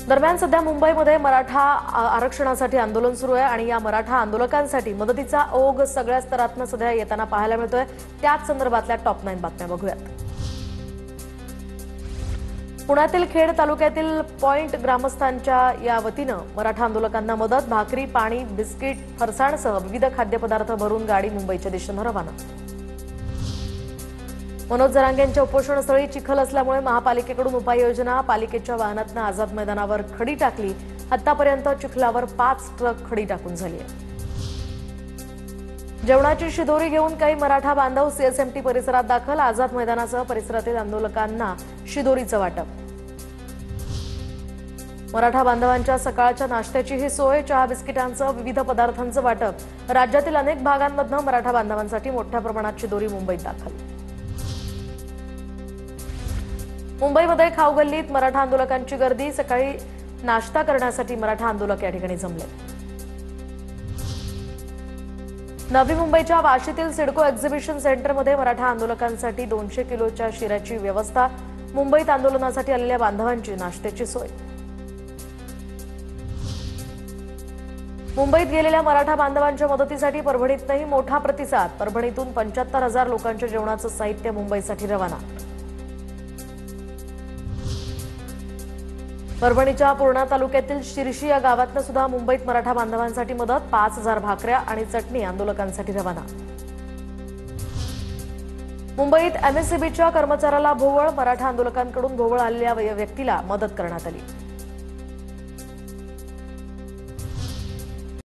दरम्यान सध्या मुंबईमध्ये मराठा आरक्षणासाठी आंदोलन सुरू आहे आणि या मराठा आंदोलकांसाठी मदतीचा ओघ सगळ्या स्तरातून सध्या येताना पाहायला मिळतोय। त्याच संदर्भातल्या टॉप 9 बातम्या बघूयात। पुण्यातील खेड तालुक्यातील पॉइंट ग्रामस्थांच्या या वतीनं मराठा आंदोलकांना मदत, भाकरी, पाणी, बिस्किट, फरसाणसह विविध खाद्यपदार्थ भरून गाडी मुंबईच्या दिशेनं रवाना। मनोज जरांगेंच्या उपोषणस्थळी चिखल असल्यामुळे महापालिकेकडून उपाययोजना, पालिकेच्या वाहनातनं आझाद मैदानावर खडी टाकली। आतापर्यंत चिखलावर 5 ट्रक खडी टाकून झाली आहे। जेवणाची शिदोरी घेऊन काही मराठा बांधव सीएसएमटी परिसरात दाखल, आझाद मैदानासह परिसरातील आंदोलकांना शिदोरीचं वाटप। मराठा बांधवांच्या सकाळच्या नाश्त्याची ही सोय, चहा बिस्किटांसह विविध पदार्थांचं वाटप। राज्यातील अनेक भागांमधनं मराठा बांधवांसाठी मोठ्या प्रमाणात शिदोरी मुंबईत दाखल। मुंबईमध्ये खाऊगल्लीत मराठा आंदोलकांची गर्दी, सकाळी नाश्ता करण्यासाठी मराठा आंदोलक या ठिकाणी जमले। नवी मुंबईच्या वाशीतील सिडको एक्झिबिशन सेंटरमध्ये मराठा आंदोलकांसाठी 200 किलोच्या शिऱ्याची व्यवस्था, मुंबईत आंदोलनासाठी आलेल्या बांधवांची नाश्त्याची सोय। मुंबईत गेलेल्या मराठा बांधवांच्या मदतीसाठी परभणीतही मोठा प्रतिसाद, परभणीतून 75,000 लोकांच्या जेवणाचं साहित्य मुंबईसाठी रवाना। परभणीच्या पूर्णा तालुक्यातील शिरशी या गावातनं सुद्धा मुंबईत मराठा बांधवांसाठी मदत, 5,000 भाकऱ्या आणि चटणी आंदोलकांसाठी रवाना। मुंबईत एमएससीबीच्या कर्मचाऱ्याला भोवळ, मराठा आंदोलकांकडून भोवळ आलेल्या व्यक्तीला मदत करण्यात आली।